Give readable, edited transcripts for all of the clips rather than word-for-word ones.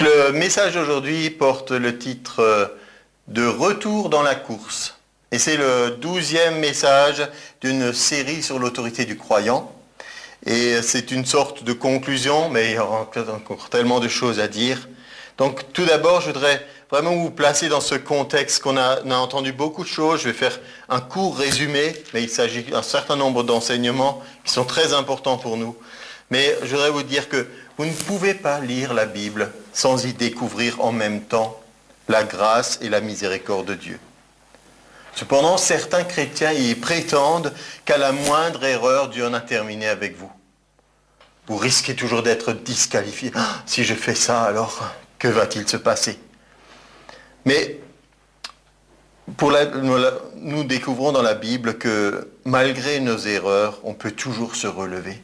Donc le message d'aujourd'hui porte le titre de Retour dans la course. Et c'est le 12e message d'une série sur l'autorité du croyant. Et c'est une sorte de conclusion, mais il y aura encore tellement de choses à dire. Donc tout d'abord, je voudrais vraiment vous placer dans ce contexte qu'on a entendu beaucoup de choses. Je vais faire un court résumé, mais il s'agit d'un certain nombre d'enseignements qui sont très importants pour nous. Mais je voudrais vous dire que vous ne pouvez pas lire la Bible sans y découvrir en même temps la grâce et la miséricorde de Dieu. Cependant, certains chrétiens y prétendent qu'à la moindre erreur, Dieu en a terminé avec vous. Vous risquez toujours d'être disqualifié. Ah, si je fais ça, alors que va-t-il se passer? Mais nous découvrons dans la Bible que malgré nos erreurs, on peut toujours se relever.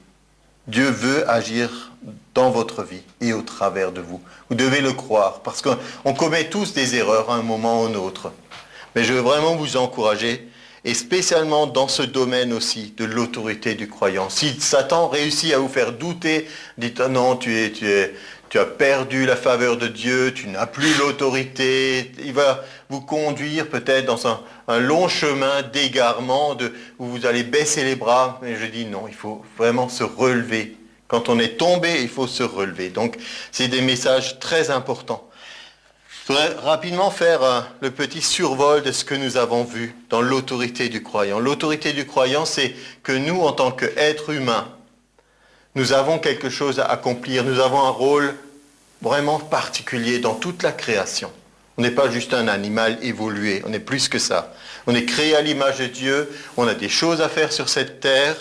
Dieu veut agir dans votre vie et au travers de vous. Vous devez le croire, parce qu'on commet tous des erreurs à un moment ou un autre. Mais je veux vraiment vous encourager, et spécialement dans ce domaine aussi de l'autorité du croyant. Si Satan réussit à vous faire douter, dites « non, tu as perdu la faveur de Dieu, tu n'as plus l'autorité », il va vous conduire peut-être dans un long chemin d'égarement où vous allez baisser les bras. Mais je dis non, il faut vraiment se relever. Quand on est tombé, il faut se relever. Donc, c'est des messages très importants. Je voudrais rapidement faire le petit survol de ce que nous avons vu dans l'autorité du croyant. L'autorité du croyant, c'est que nous, en tant qu'êtres humains, nous avons quelque chose à accomplir. Nous avons un rôle vraiment particulier dans toute la création. On n'est pas juste un animal évolué, on est plus que ça. On est créé à l'image de Dieu, on a des choses à faire sur cette terre.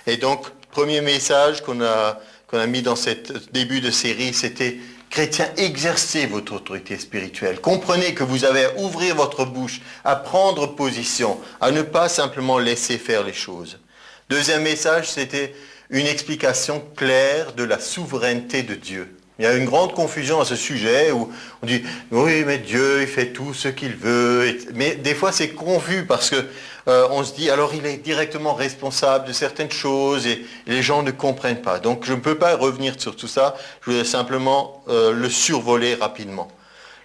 Et donc, premier message qu'on a mis dans ce début de série, c'était « Chrétiens, exercez votre autorité spirituelle. Comprenez que vous avez à ouvrir votre bouche, à prendre position, à ne pas simplement laisser faire les choses. » Deuxième message, c'était une explication claire de la souveraineté de Dieu. Il y a une grande confusion à ce sujet où on dit « oui, mais Dieu, il fait tout ce qu'il veut ». Mais des fois, c'est confus parce que on se dit « alors il est directement responsable de certaines choses » et les gens ne comprennent pas. Donc, je ne peux pas revenir sur tout ça. Je voudrais simplement le survoler rapidement.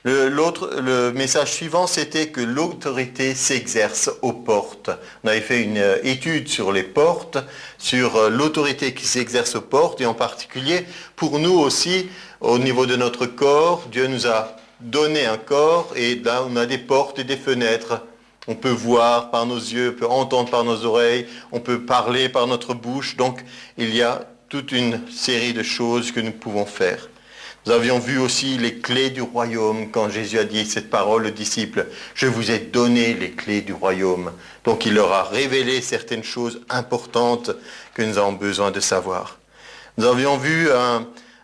Le message suivant, c'était que l'autorité s'exerce aux portes. On avait fait une étude sur les portes, sur l'autorité qui s'exerce aux portes, et en particulier, pour nous aussi, au niveau de notre corps, Dieu nous a donné un corps, et là, on a des portes et des fenêtres. On peut voir par nos yeux, on peut entendre par nos oreilles, on peut parler par notre bouche. Donc, il y a toute une série de choses que nous pouvons faire. Nous avions vu aussi les clés du royaume quand Jésus a dit cette parole aux disciples. « Je vous ai donné les clés du royaume. » Donc il leur a révélé certaines choses importantes que nous avons besoin de savoir. Nous avions vu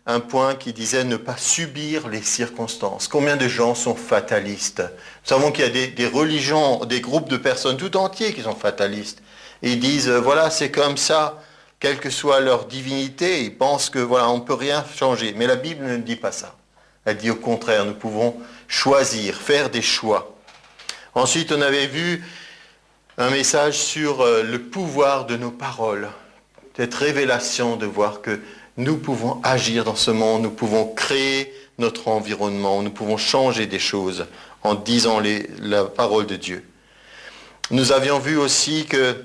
un point qui disait ne pas subir les circonstances. Combien de gens sont fatalistes? Nous savons qu'il y a des religions, des groupes de personnes tout entiers qui sont fatalistes. Et ils disent, voilà, c'est comme ça. Quelle que soit leur divinité, ils pensent que voilà, on ne peut rien changer. Mais la Bible ne dit pas ça. Elle dit au contraire, nous pouvons choisir, faire des choix. Ensuite, on avait vu un message sur le pouvoir de nos paroles. Cette révélation de voir que nous pouvons agir dans ce monde, nous pouvons créer notre environnement, nous pouvons changer des choses en disant la parole de Dieu. Nous avions vu aussi que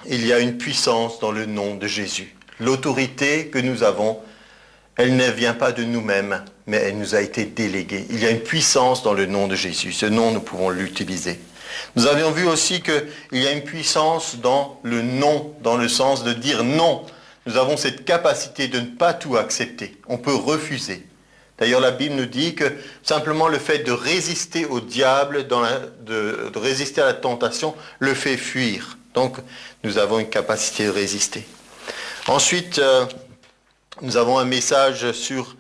il y a une puissance dans le nom de Jésus. L'autorité que nous avons, elle ne vient pas de nous-mêmes, mais elle nous a été déléguée. Il y a une puissance dans le nom de Jésus. Ce nom, nous pouvons l'utiliser. Nous avions vu aussi qu'il y a une puissance dans le non, dans le sens de dire non. Nous avons cette capacité de ne pas tout accepter. On peut refuser. D'ailleurs, la Bible nous dit que simplement le fait de résister au diable, de résister à la tentation, le fait fuir. Donc, nous avons une capacité de résister. Ensuite, nous avons un message sur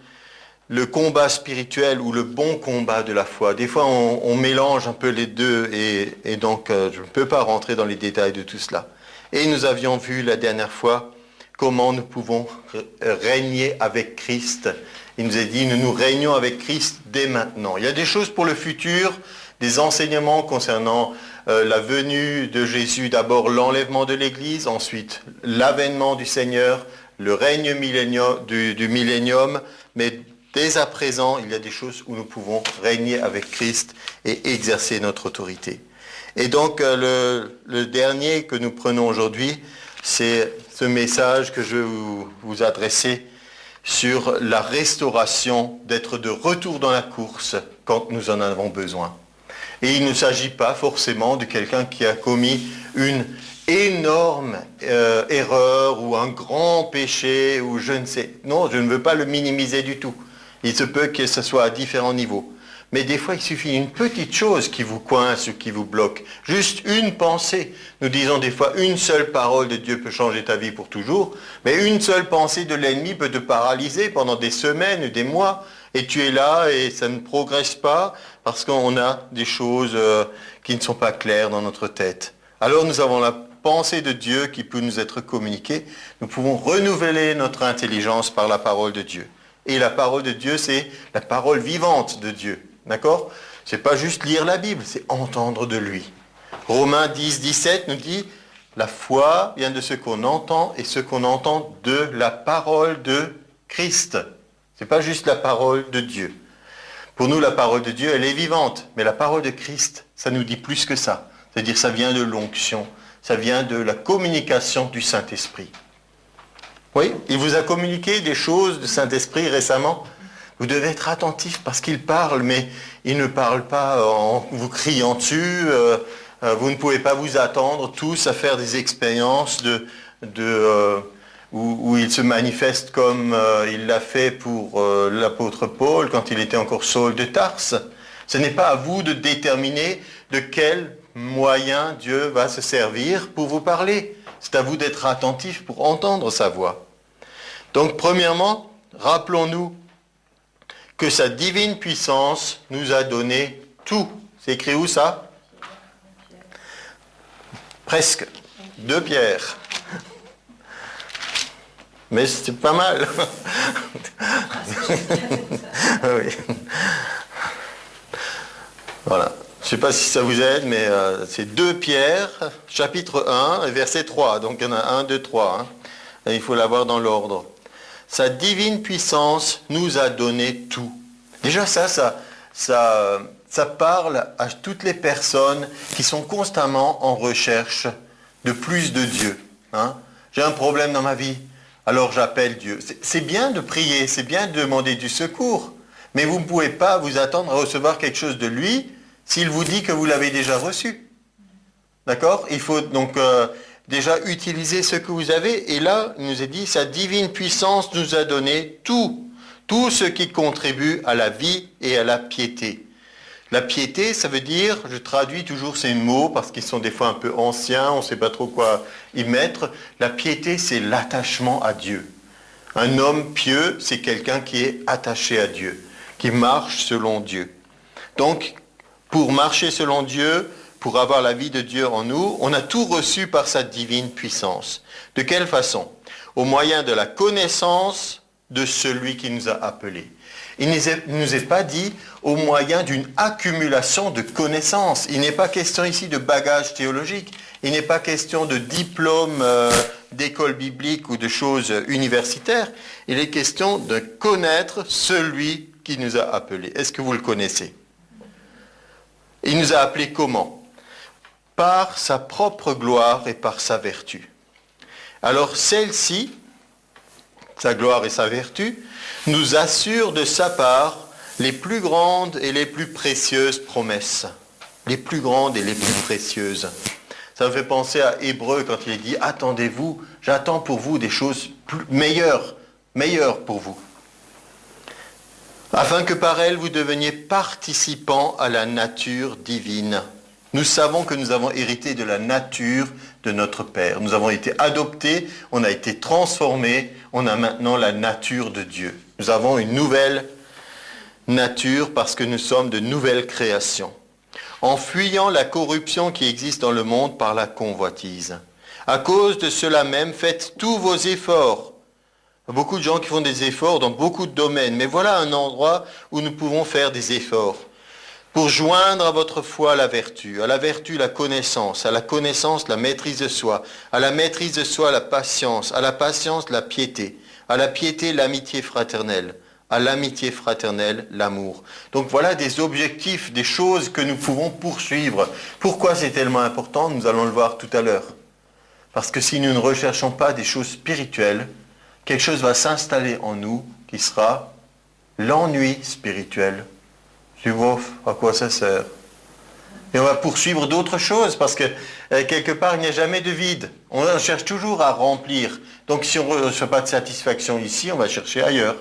le combat spirituel ou le bon combat de la foi. Des fois, on mélange un peu les deux et donc je ne peux pas rentrer dans les détails de tout cela. Et nous avions vu la dernière fois comment nous pouvons régner avec Christ. Il nous a dit, nous régnons avec Christ dès maintenant. Il y a des choses pour le futur, des enseignements concernant la venue de Jésus, d'abord l'enlèvement de l'Église, ensuite l'avènement du Seigneur, le règne du millénium, mais dès à présent, il y a des choses où nous pouvons régner avec Christ et exercer notre autorité. Et donc, le dernier que nous prenons aujourd'hui, c'est ce message que je vais vous adresser sur la restauration, d'être de retour dans la course quand nous en avons besoin. Et il ne s'agit pas forcément de quelqu'un qui a commis une énorme erreur ou un grand péché ou je ne sais. Non, je ne veux pas le minimiser du tout. Il se peut que ce soit à différents niveaux. Mais des fois, il suffit d'une petite chose qui vous coince ou qui vous bloque. Juste une pensée. Nous disons des fois, une seule parole de Dieu peut changer ta vie pour toujours. Mais une seule pensée de l'ennemi peut te paralyser pendant des semaines ou des mois. Et tu es là et ça ne progresse pas parce qu'on a des choses qui ne sont pas claires dans notre tête. Alors nous avons la pensée de Dieu qui peut nous être communiquée. Nous pouvons renouveler notre intelligence par la parole de Dieu. Et la parole de Dieu, c'est la parole vivante de Dieu. D'accord ? C'est pas juste lire la Bible, c'est entendre de lui. Romains 10, 17 nous dit, la foi vient de ce qu'on entend et ce qu'on entend de la parole de Christ. C'est pas juste la parole de Dieu. Pour nous, la parole de Dieu, elle est vivante. Mais la parole de Christ, ça nous dit plus que ça. C'est-à-dire, ça vient de l'onction. Ça vient de la communication du Saint-Esprit. Oui, il vous a communiqué des choses du Saint-Esprit récemment. Vous devez être attentif parce qu'il parle, mais il ne parle pas en vous criant dessus. Vous ne pouvez pas vous attendre tous à faire des expériences où il se manifeste comme il l'a fait pour l'apôtre Paul quand il était encore Saul de Tarse. Ce n'est pas à vous de déterminer de quel moyen Dieu va se servir pour vous parler. C'est à vous d'être attentif pour entendre sa voix. Donc, premièrement, rappelons-nous que sa divine puissance nous a donné tout. C'est écrit où ça ? Presque. 2 Pierre. Mais c'est pas mal. Oui. Voilà. Je ne sais pas si ça vous aide, mais c'est 2 Pierre, chapitre 1, verset 3. Donc il y en a 1, 2, 3. Hein. Et il faut l'avoir dans l'ordre. Sa divine puissance nous a donné tout. Déjà ça parle à toutes les personnes qui sont constamment en recherche de plus de Dieu. Hein. J'ai un problème dans ma vie, alors j'appelle Dieu. C'est bien de prier, c'est bien de demander du secours, mais vous ne pouvez pas vous attendre à recevoir quelque chose de lui s'il vous dit que vous l'avez déjà reçu. D'accord ? Il faut donc déjà utiliser ce que vous avez. Et là, il nous est dit, sa divine puissance nous a donné tout ce qui contribue à la vie et à la piété. La piété, ça veut dire, je traduis toujours ces mots parce qu'ils sont des fois un peu anciens, on ne sait pas trop quoi y mettre. La piété, c'est l'attachement à Dieu. Un homme pieux, c'est quelqu'un qui est attaché à Dieu, qui marche selon Dieu. Donc, pour marcher selon Dieu, pour avoir la vie de Dieu en nous, on a tout reçu par sa divine puissance. De quelle façon ? Au moyen de la connaissance de celui qui nous a appelés. Il ne nous est pas dit au moyen d'une accumulation de connaissances. Il n'est pas question ici de bagage théologique. Il n'est pas question de diplôme d'école biblique ou de choses universitaires. Il est question de connaître celui qui nous a appelés. Est-ce que vous le connaissez ? Il nous a appelés comment ? Par sa propre gloire et par sa vertu. Alors celle-ci, sa gloire et sa vertu, nous assurent de sa part les plus grandes et les plus précieuses promesses. Les plus grandes et les plus précieuses. Ça me fait penser à Hébreux quand il est dit « Attendez-vous, j'attends pour vous des choses meilleures pour vous. » Afin que par elles vous deveniez participants à la nature divine. Nous savons que nous avons hérité de la nature de notre Père. Nous avons été adoptés, on a été transformés, on a maintenant la nature de Dieu. Nous avons une nouvelle nature parce que nous sommes de nouvelles créations. En fuyant la corruption qui existe dans le monde par la convoitise. À cause de cela même, faites tous vos efforts. Il y a beaucoup de gens qui font des efforts dans beaucoup de domaines, mais voilà un endroit où nous pouvons faire des efforts. Pour joindre à votre foi la vertu, à la connaissance, à la connaissance la maîtrise de soi, à la maîtrise de soi la patience, à la patience la piété, à la piété l'amitié fraternelle, à l'amitié fraternelle, l'amour. Donc voilà des objectifs, des choses que nous pouvons poursuivre. Pourquoi c'est tellement important? Nous allons le voir tout à l'heure. Parce que si nous ne recherchons pas des choses spirituelles, quelque chose va s'installer en nous qui sera l'ennui spirituel. Tu vois à quoi ça sert? Et on va poursuivre d'autres choses parce que quelque part il n'y a jamais de vide. On cherche toujours à remplir. Donc si on ne reçoit pas de satisfaction ici, on va chercher ailleurs.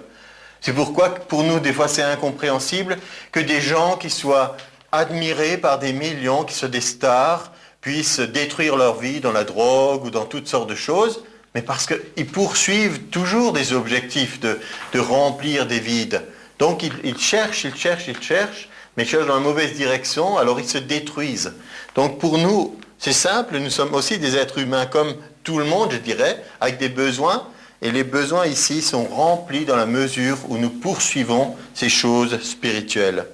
C'est pourquoi pour nous des fois c'est incompréhensible que des gens qui soient admirés par des millions, qui sont des stars, puissent détruire leur vie dans la drogue ou dans toutes sortes de choses, mais parce qu'ils poursuivent toujours des objectifs de remplir des vides. Donc ils cherchent, mais ils cherchent dans la mauvaise direction, alors ils se détruisent. Donc pour nous, c'est simple, nous sommes aussi des êtres humains comme tout le monde, je dirais, avec des besoins, et les besoins ici sont remplis dans la mesure où nous poursuivons ces choses spirituelles.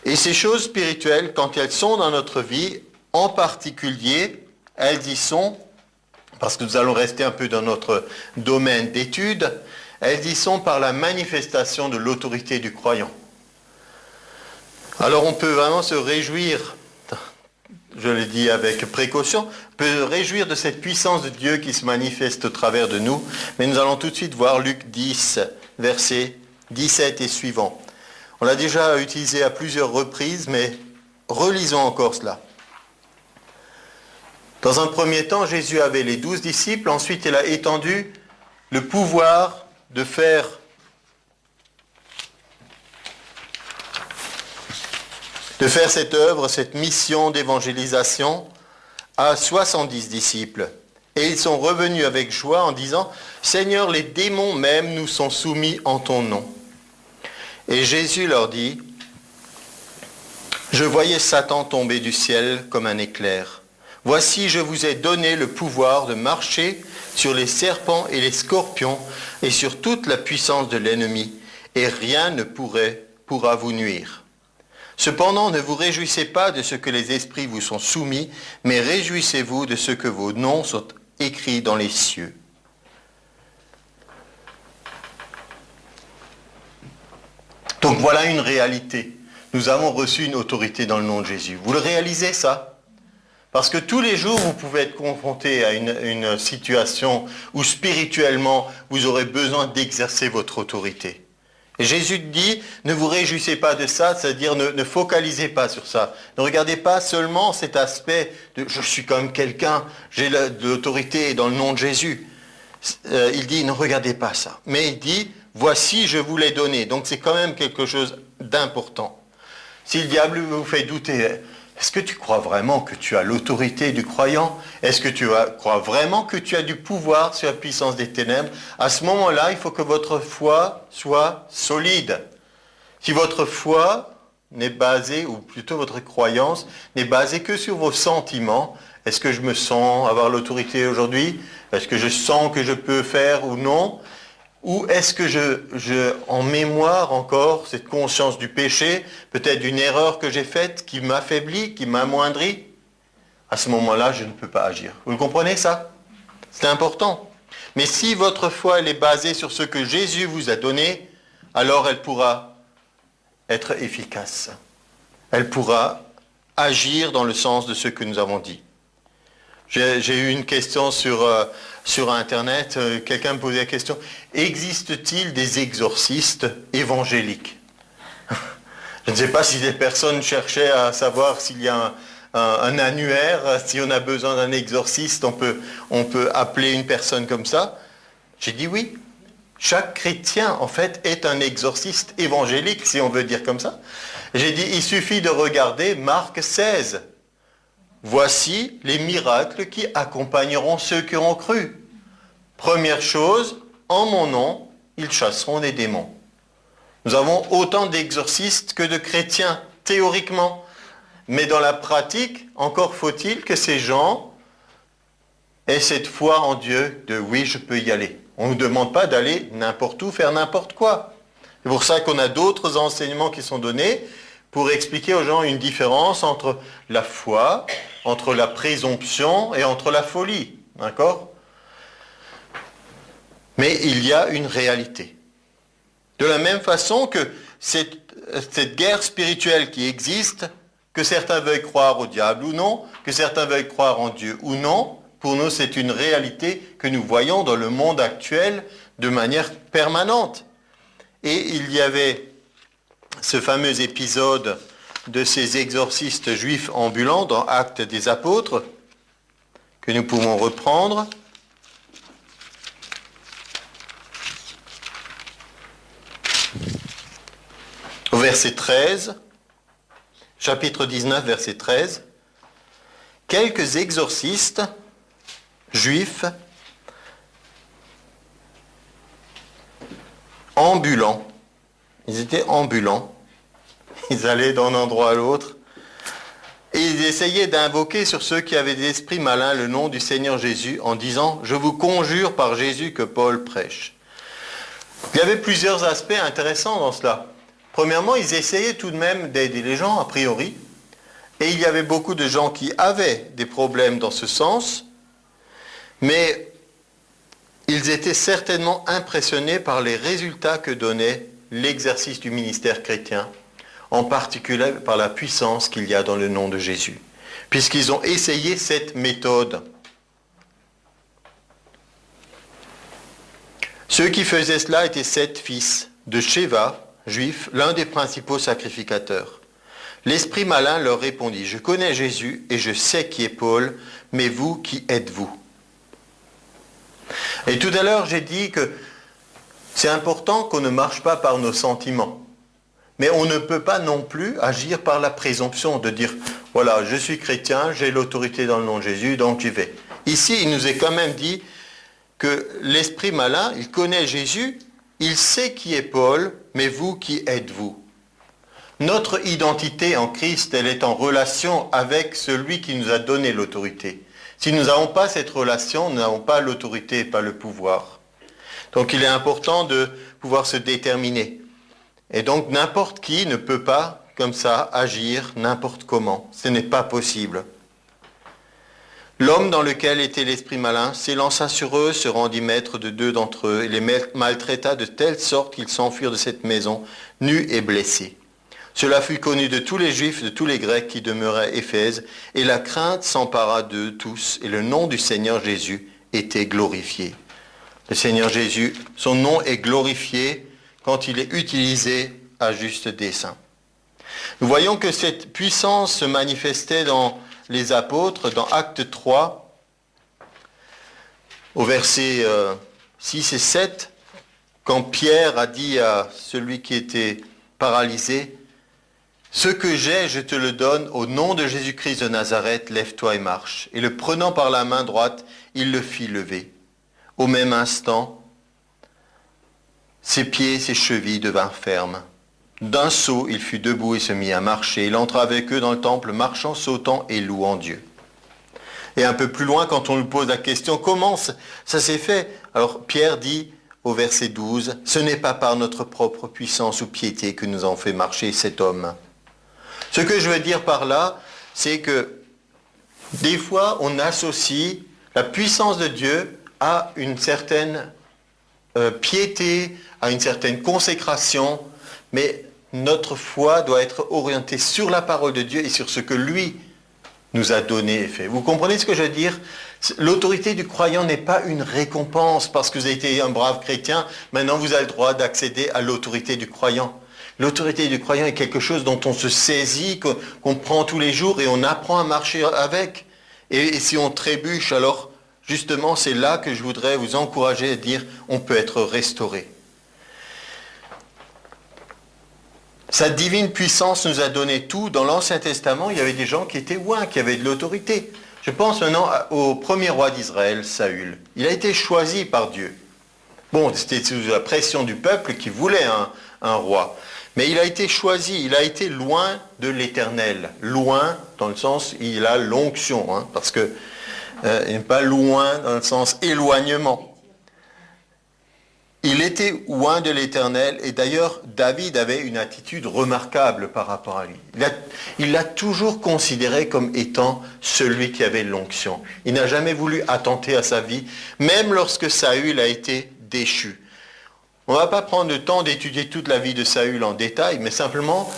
Et ces choses spirituelles, quand elles sont dans notre vie, en particulier, elles y sont, parce que nous allons rester un peu dans notre domaine d'étude, elles y sont par la manifestation de l'autorité du croyant. Alors on peut vraiment se réjouir, je le dis avec précaution, on peut se réjouir de cette puissance de Dieu qui se manifeste au travers de nous, mais nous allons tout de suite voir Luc 10, versets 17 et suivants. On l'a déjà utilisé à plusieurs reprises, mais relisons encore cela. Dans un premier temps, Jésus avait les 12 disciples, ensuite il a étendu le pouvoir de faire cette œuvre, cette mission d'évangélisation à 70 disciples. Et ils sont revenus avec joie en disant « Seigneur, les démons même nous sont soumis en ton nom. » Et Jésus leur dit « Je voyais Satan tomber du ciel comme un éclair. Voici, je vous ai donné le pouvoir de marcher sur les serpents et les scorpions et sur toute la puissance de l'ennemi, et rien ne pourra vous nuire. Cependant, ne vous réjouissez pas de ce que les esprits vous sont soumis, mais réjouissez-vous de ce que vos noms sont écrits dans les cieux. » Donc voilà une réalité. Nous avons reçu une autorité dans le nom de Jésus. Vous le réalisez ça? Parce que tous les jours, vous pouvez être confronté à une situation où spirituellement, vous aurez besoin d'exercer votre autorité. Et Jésus dit, ne vous réjouissez pas de ça, c'est-à-dire ne focalisez pas sur ça. Ne regardez pas seulement cet aspect de « je suis comme quelqu'un, j'ai de l'autorité dans le nom de Jésus ». Il dit, ne regardez pas ça. Mais il dit, voici, je vous l'ai donné. Donc c'est quand même quelque chose d'important. Si le diable vous fait douter, est-ce que tu crois vraiment que tu as l'autorité du croyant? Est-ce que tu crois vraiment que tu as du pouvoir sur la puissance des ténèbres? À ce moment-là, il faut que votre foi soit solide. Si votre foi n'est basée, ou plutôt votre croyance, n'est basée que sur vos sentiments, est-ce que je me sens avoir l'autorité aujourd'hui? Est-ce que je sens que je peux faire ou non? Ou est-ce que je en mémoire encore cette conscience du péché, peut-être d'une erreur que j'ai faite, qui m'affaiblit, qui m'amoindrit? À ce moment-là, je ne peux pas agir. Vous le comprenez ça? C'est important. Mais si votre foi elle est basée sur ce que Jésus vous a donné, alors elle pourra être efficace. Elle pourra agir dans le sens de ce que nous avons dit. J'ai eu une question sur Internet, quelqu'un me posait la question, existe-t-il des exorcistes évangéliques? Je ne sais pas si des personnes cherchaient à savoir s'il y a un annuaire, si on a besoin d'un exorciste, on peut appeler une personne comme ça. J'ai dit oui. Chaque chrétien, en fait, est un exorciste évangélique, si on veut dire comme ça. J'ai dit, il suffit de regarder Marc 16. Voici les miracles qui accompagneront ceux qui auront cru. Première chose, en mon nom, ils chasseront des démons. Nous avons autant d'exorcistes que de chrétiens, théoriquement. Mais dans la pratique, encore faut-il que ces gens aient cette foi en Dieu de oui, je peux y aller. On ne nous demande pas d'aller n'importe où, faire n'importe quoi. C'est pour ça qu'on a d'autres enseignements qui sont donnés pour expliquer aux gens une différence entre la foi, entre la présomption et entre la folie. D'accord? Mais il y a une réalité. De la même façon que cette guerre spirituelle qui existe, que certains veuillent croire au diable ou non, que certains veuillent croire en Dieu ou non, pour nous c'est une réalité que nous voyons dans le monde actuel de manière permanente. Et il y avait ce fameux épisode de ces exorcistes juifs ambulants dans Actes des Apôtres, que nous pouvons reprendre. Au verset 13, chapitre 19, verset 13, quelques exorcistes juifs ambulants, ils étaient ambulants, ils allaient d'un endroit à l'autre, et ils essayaient d'invoquer sur ceux qui avaient des esprits malins le nom du Seigneur Jésus en disant « Je vous conjure par Jésus que Paul prêche ». Il y avait plusieurs aspects intéressants dans cela. Premièrement, ils essayaient tout de même d'aider les gens, a priori, et il y avait beaucoup de gens qui avaient des problèmes dans ce sens, mais ils étaient certainement impressionnés par les résultats que donnait l'exercice du ministère chrétien, en particulier par la puissance qu'il y a dans le nom de Jésus, puisqu'ils ont essayé cette méthode. Ceux qui faisaient cela étaient 7 fils de Sheva, juifs, l'un des principaux sacrificateurs. L'esprit malin leur répondit, « Je connais Jésus et je sais qui est Paul, mais vous, qui êtes-vous » Et tout à l'heure, j'ai dit que c'est important qu'on ne marche pas par nos sentiments. Mais on ne peut pas non plus agir par la présomption de dire « Voilà, je suis chrétien, j'ai l'autorité dans le nom de Jésus, donc j'y vais. » Ici, il nous est quand même dit que l'esprit malin, il connaît Jésus, il sait qui est Paul, mais vous, qui êtes-vous? Notre identité en Christ, elle est en relation avec celui qui nous a donné l'autorité. Si nous n'avons pas cette relation, nous n'avons pas l'autorité et pas le pouvoir. Donc il est important de pouvoir se déterminer. Et donc n'importe qui ne peut pas, comme ça, agir n'importe comment. Ce n'est pas possible. L'homme dans lequel était l'esprit malin s'élança sur eux, se rendit maître de 2 d'entre eux, et les maltraita de telle sorte qu'ils s'enfuirent de cette maison, nus et blessés. Cela fut connu de tous les Juifs, de tous les Grecs qui demeuraient à Éphèse, et la crainte s'empara d'eux tous, et le nom du Seigneur Jésus était glorifié. Le Seigneur Jésus, son nom est glorifié quand il est utilisé à juste dessein. Nous voyons que cette puissance se manifestait dans les apôtres, dans Acte 3, au verset 6 et 7, quand Pierre a dit à celui qui était paralysé, « Ce que j'ai, je te le donne, au nom de Jésus-Christ de Nazareth, lève-toi et marche. » Et le prenant par la main droite, il le fit lever. Au même instant, ses pieds et ses chevilles devinrent fermes. D'un saut, il fut debout et se mit à marcher. Il entra avec eux dans le temple, marchant, sautant et louant Dieu. Et un peu plus loin, quand on lui pose la question, comment ça s'est fait? Alors Pierre dit au verset 12, « Ce n'est pas par notre propre puissance ou piété que nous avons fait marcher cet homme. » Ce que je veux dire par là, c'est que des fois, on associe la puissance de Dieu à une certaine piété, à une certaine consécration, mais notre foi doit être orientée sur la parole de Dieu et sur ce que lui nous a donné et fait. Vous comprenez ce que je veux dire? L'autorité du croyant n'est pas une récompense parce que vous avez été un brave chrétien, maintenant vous avez le droit d'accéder à l'autorité du croyant. L'autorité du croyant est quelque chose dont on se saisit, qu'on prend tous les jours et on apprend à marcher avec. Et si on trébuche, alors justement c'est là que je voudrais vous encourager à dire on peut être restauré. Sa divine puissance nous a donné tout. Dans l'Ancien Testament, il y avait des gens qui étaient ouins, qui avaient de l'autorité. Je pense maintenant au premier roi d'Israël, Saül. Il a été choisi par Dieu. Bon, c'était sous la pression du peuple qui voulait un roi. Mais il a été choisi, il a été loin de l'Éternel. Loin, dans le sens, il a l'onction, hein, parce que il n'est pas loin dans le sens éloignement. Il était loin de l'Éternel, et d'ailleurs, David avait une attitude remarquable par rapport à lui. Il l'a toujours considéré comme étant celui qui avait l'onction. Il n'a jamais voulu attenter à sa vie, même lorsque Saül a été déchu. On ne va pas prendre le temps d'étudier toute la vie de Saül en détail, mais simplement,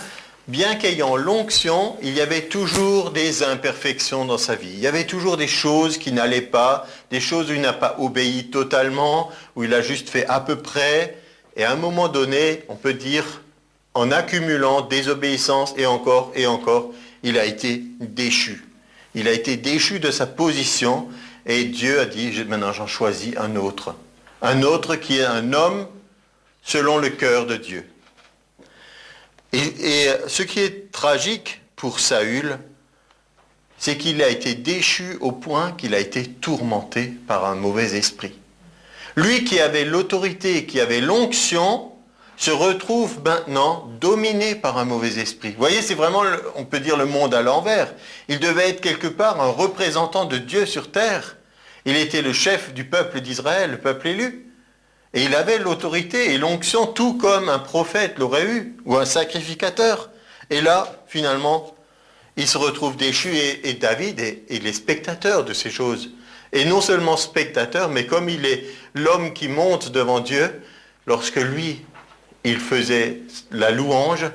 bien qu'ayant l'onction, il y avait toujours des imperfections dans sa vie. Il y avait toujours des choses qui n'allaient pas, des choses où il n'a pas obéi totalement, où il a juste fait à peu près. Et à un moment donné, on peut dire, en accumulant désobéissance et encore, il a été déchu. Il a été déchu de sa position et Dieu a dit, maintenant j'en choisis un autre. Un autre qui est un homme selon le cœur de Dieu. Et ce qui est tragique pour Saül, c'est qu'il a été déchu au point qu'il a été tourmenté par un mauvais esprit. Lui qui avait l'autorité, qui avait l'onction, se retrouve maintenant dominé par un mauvais esprit. Vous voyez, c'est vraiment, on peut dire, le monde à l'envers. Il devait être quelque part un représentant de Dieu sur terre. Il était le chef du peuple d'Israël, le peuple élu. Et il avait l'autorité et l'onction, tout comme un prophète l'aurait eu, ou un sacrificateur. Et là, finalement, il se retrouve déchu, et David est les spectateurs de ces choses. Et non seulement spectateur, mais comme il est l'homme qui monte devant Dieu, lorsque lui, il faisait la louange,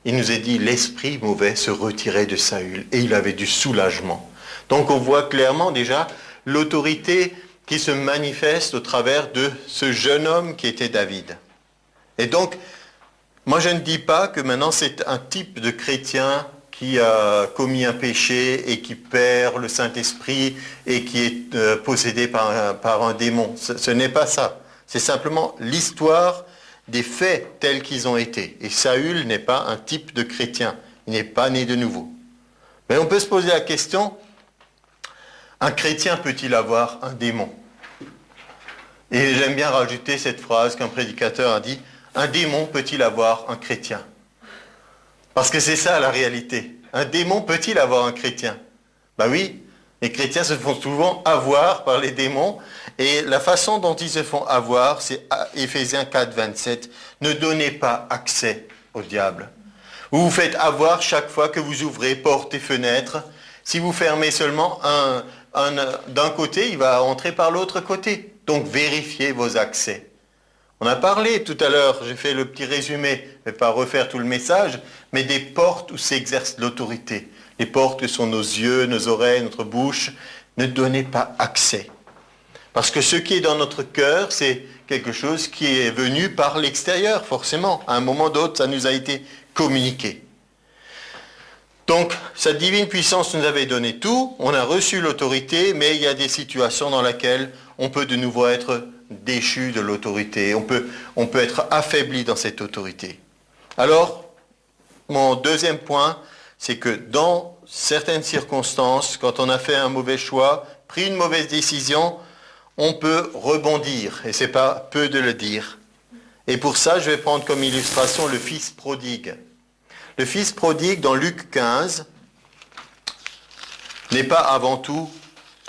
il nous est dit, l'esprit mauvais se retirait de Saül, et il avait du soulagement. Donc on voit clairement déjà l'autorité qui se manifeste au travers de ce jeune homme qui était David. Et donc, moi je ne dis pas que maintenant c'est un type de chrétien qui a commis un péché et qui perd le Saint-Esprit et qui est possédé par un démon. Ce n'est pas ça. C'est simplement l'histoire des faits tels qu'ils ont été. Et Saül n'est pas un type de chrétien. Il n'est pas né de nouveau. Mais on peut se poser la question, un chrétien peut-il avoir un démon? Et j'aime bien rajouter cette phrase qu'un prédicateur a dit, un démon peut-il avoir un chrétien? Parce que c'est ça la réalité. Un démon peut-il avoir un chrétien? Ben oui, les chrétiens se font souvent avoir par les démons, et la façon dont ils se font avoir, c'est Éphésiens 4, 27, ne donnez pas accès au diable. Vous vous faites avoir chaque fois que vous ouvrez portes et fenêtres. Si vous fermez seulement d'un côté, il va entrer par l'autre côté. Donc vérifiez vos accès. On a parlé tout à l'heure, j'ai fait le petit résumé, je ne vais pas refaire tout le message, mais des portes où s'exerce l'autorité. Les portes que sont nos yeux, nos oreilles, notre bouche, ne donnez pas accès. Parce que ce qui est dans notre cœur, c'est quelque chose qui est venu par l'extérieur, forcément. À un moment d'autre, ça nous a été communiqué. Donc, sa divine puissance nous avait donné tout, on a reçu l'autorité, mais il y a des situations dans lesquelles on peut de nouveau être déchu de l'autorité, on peut être affaibli dans cette autorité. Alors, mon deuxième point, c'est que dans certaines circonstances, quand on a fait un mauvais choix, pris une mauvaise décision, on peut rebondir, et c'est pas peu de le dire. Et pour ça, je vais prendre comme illustration le fils prodigue. Le fils prodigue, dans Luc 15, n'est pas avant tout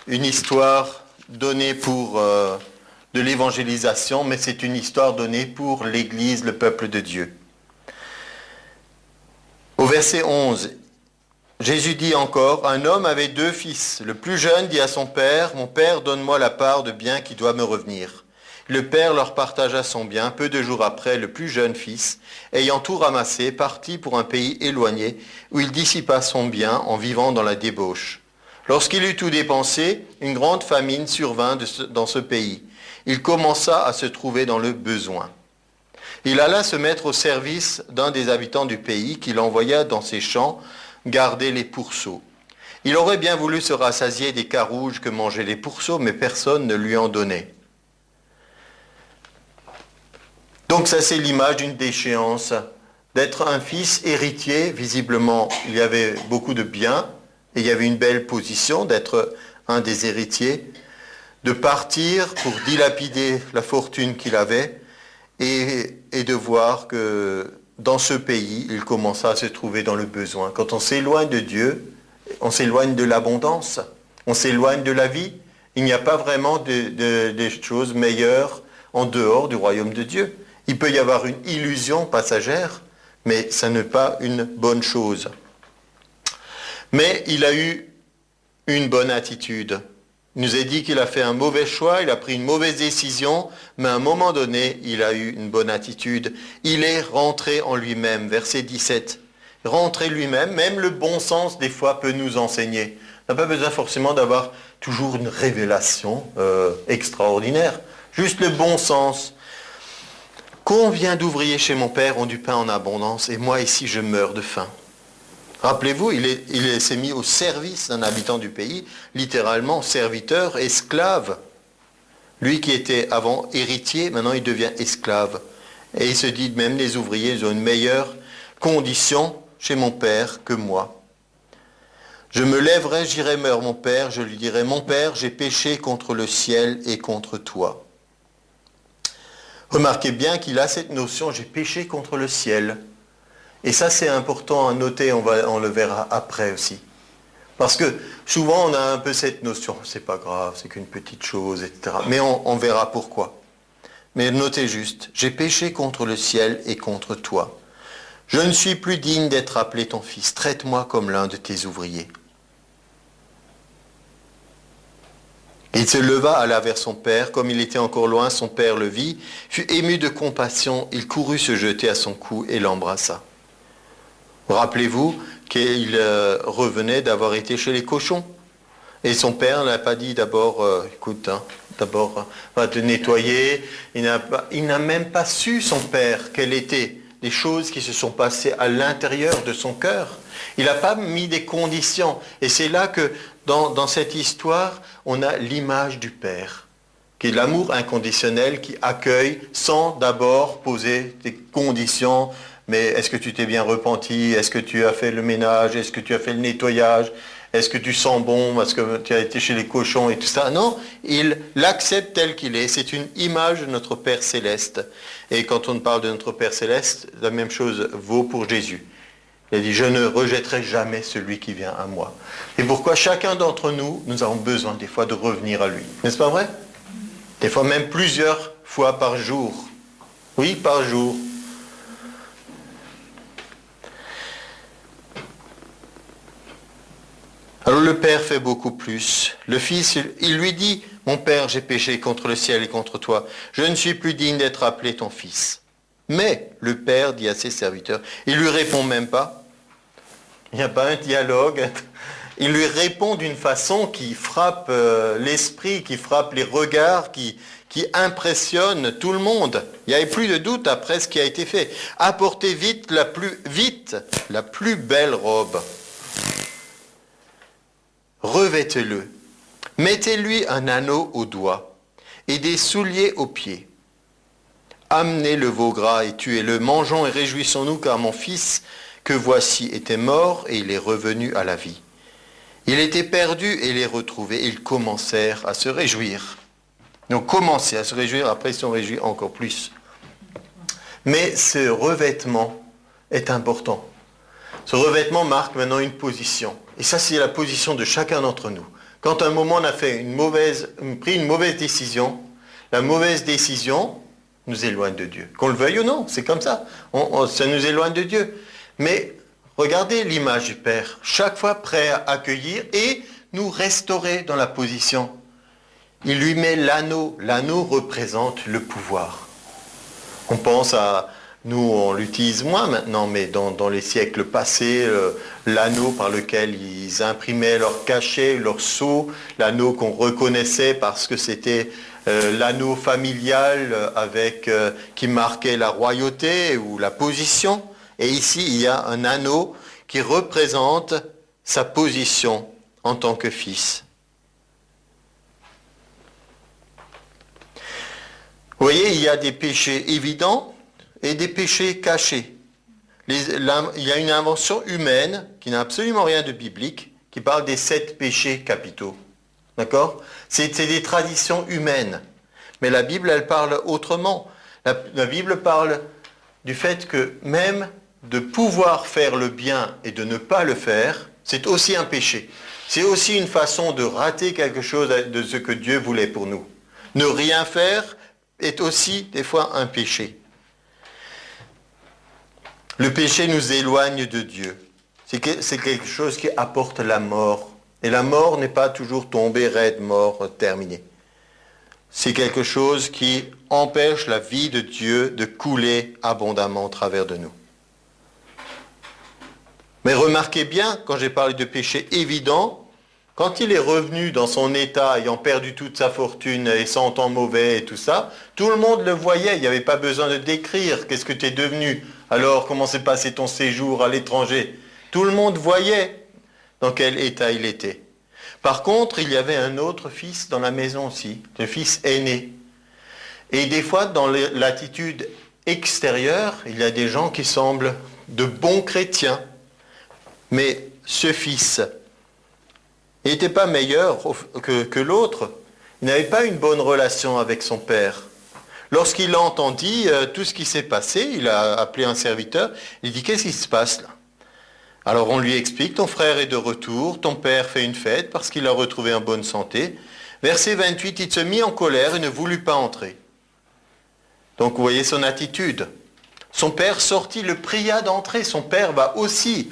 une histoire donnée pour de l'évangélisation, mais c'est une histoire donnée pour l'Église, le peuple de Dieu. Au verset 11, Jésus dit encore, un homme avait 2 fils. Le plus jeune dit à son père, mon père, donne-moi la part de bien qui doit me revenir. Le père leur partagea son bien. Peu de jours après, le plus jeune fils, ayant tout ramassé, partit pour un pays éloigné, où il dissipa son bien en vivant dans la débauche. Lorsqu'il eut tout dépensé, une grande famine survint dans ce pays. Il commença à se trouver dans le besoin. Il alla se mettre au service d'un des habitants du pays, qu'il envoya dans ses champs garder les pourceaux. Il aurait bien voulu se rassasier des carouges que mangeaient les pourceaux, mais personne ne lui en donnait. Donc ça, c'est l'image d'une déchéance, d'être un fils héritier. Visiblement, il y avait beaucoup de biens, et il y avait une belle position d'être un des héritiers, de partir pour dilapider la fortune qu'il avait, et de voir que dans ce pays, il commença à se trouver dans le besoin. Quand on s'éloigne de Dieu, on s'éloigne de l'abondance, on s'éloigne de la vie. Il n'y a pas vraiment des choses meilleures en dehors du royaume de Dieu. Il peut y avoir une illusion passagère, mais ça n'est pas une bonne chose. Mais il a eu une bonne attitude. Il nous est dit qu'il a fait un mauvais choix, il a pris une mauvaise décision, mais à un moment donné, il a eu une bonne attitude. Il est rentré en lui-même, verset 17. Rentré lui-même, même le bon sens des fois peut nous enseigner. On n'a pas besoin forcément d'avoir toujours une révélation extraordinaire. Juste le bon sens. Combien d'ouvriers chez mon père ont du pain en abondance et moi ici je meurs de faim. Rappelez-vous, il s'est mis au service d'un habitant du pays, littéralement serviteur, esclave. Lui qui était avant héritier, maintenant il devient esclave. Et il se dit, même les ouvriers, ils ont une meilleure condition chez mon père que moi. Je me lèverai, j'irai vers mon père, je lui dirai, mon père, j'ai péché contre le ciel et contre toi. Remarquez bien qu'il a cette notion, j'ai péché contre le ciel. Et ça, c'est important à noter, on le verra après aussi. Parce que souvent, on a un peu cette notion, c'est pas grave, c'est qu'une petite chose, etc. Mais on verra pourquoi. Mais notez juste, j'ai péché contre le ciel et contre toi. Je ne suis plus digne d'être appelé ton fils, traite-moi comme l'un de tes ouvriers. Il se leva, alla vers son père. Comme il était encore loin, son père le vit, fut ému de compassion, il courut se jeter à son cou et l'embrassa. Rappelez-vous qu'il revenait d'avoir été chez les cochons. Et son père n'a pas dit d'abord, écoute, d'abord va te nettoyer. Il n'a même pas su, son père, quelles étaient les choses qui se sont passées à l'intérieur de son cœur. Il n'a pas mis des conditions. Et c'est là que, dans cette histoire, on a l'image du Père, qui est l'amour inconditionnel, qui accueille sans d'abord poser des conditions. Mais est-ce que tu t'es bien repenti? Est-ce que tu as fait le ménage? Est-ce que tu as fait le nettoyage? Est-ce que tu sens bon parce que tu as été chez les cochons et tout ça? Non, il l'accepte tel qu'il est. C'est une image de notre Père Céleste. Et quand on parle de notre Père Céleste, la même chose vaut pour Jésus. Il a dit, je ne rejetterai jamais celui qui vient à moi. Et pourquoi chacun d'entre nous, nous avons besoin des fois de revenir à lui. N'est-ce pas vrai? Des fois même plusieurs fois par jour. Oui, par jour. Alors le Père fait beaucoup plus. Le Fils, il lui dit, mon Père, j'ai péché contre le ciel et contre toi. Je ne suis plus digne d'être appelé ton Fils. Mais le Père dit à ses serviteurs, il lui répond même pas. Il n'y a pas un dialogue. Il lui répond d'une façon qui frappe l'esprit, qui frappe les regards, qui impressionne tout le monde. Il n'y avait plus de doute après ce qui a été fait. Apportez vite la plus belle robe. Revêtez-le. Mettez-lui un anneau au doigt et des souliers aux pieds. Amenez le veau gras et tuez-le. Mangeons et réjouissons-nous car mon fils que voici était mort et il est revenu à la vie. Il était perdu et il est retrouvé. Ils commencèrent à se réjouir. Donc commencer à se réjouir, après ils se sont réjouis encore plus. Mais ce revêtement est important. Ce revêtement marque maintenant une position. Et ça, c'est la position de chacun d'entre nous. Quand à un moment on a pris une mauvaise décision, la mauvaise décision nous éloigne de Dieu. Qu'on le veuille ou non, c'est comme ça. Ça nous éloigne de Dieu. Mais regardez l'image du Père, chaque fois prêt à accueillir et nous restaurer dans la position. Il lui met l'anneau. L'anneau représente le pouvoir. On pense à... Nous, on l'utilise moins maintenant, mais dans les siècles passés, l'anneau par lequel ils imprimaient leur cachet, leur sceau, l'anneau qu'on reconnaissait parce que c'était l'anneau familial qui marquait la royauté ou la position. Et ici, il y a un anneau qui représente sa position en tant que fils. Vous voyez, il y a des péchés évidents et des péchés cachés. Il y a une invention humaine qui n'a absolument rien de biblique, qui parle des 7 péchés capitaux. D'accord? C'est des traditions humaines. Mais la Bible, elle parle autrement. La Bible parle du fait que même de pouvoir faire le bien et de ne pas le faire, c'est aussi un péché. C'est aussi une façon de rater quelque chose de ce que Dieu voulait pour nous. Ne rien faire est aussi des fois un péché. Le péché nous éloigne de Dieu. C'est quelque chose qui apporte la mort. Et la mort n'est pas toujours tombée raide, mort, terminée. C'est quelque chose qui empêche la vie de Dieu de couler abondamment au travers de nous. Mais remarquez bien, quand j'ai parlé de péché évident, quand il est revenu dans son état, ayant perdu toute sa fortune et sentant mauvais et tout ça, tout le monde le voyait, il n'y avait pas besoin de décrire qu'est-ce que tu es devenu. Alors, comment s'est passé ton séjour à l'étranger? Tout le monde voyait dans quel état il était. Par contre, il y avait un autre fils dans la maison aussi, le fils aîné. Et des fois, dans l'attitude extérieure, il y a des gens qui semblent de bons chrétiens. Mais ce fils, il n'était pas meilleur que l'autre. Il n'avait pas une bonne relation avec son père. Lorsqu'il a entendu tout ce qui s'est passé, il a appelé un serviteur, il dit « Qu'est-ce qui se passe là ?» Alors on lui explique « Ton frère est de retour, ton père fait une fête parce qu'il a retrouvé en bonne santé. » Verset 28, il se mit en colère et ne voulut pas entrer. Donc vous voyez son attitude. Son père sortit, le pria d'entrer. Son père va aussi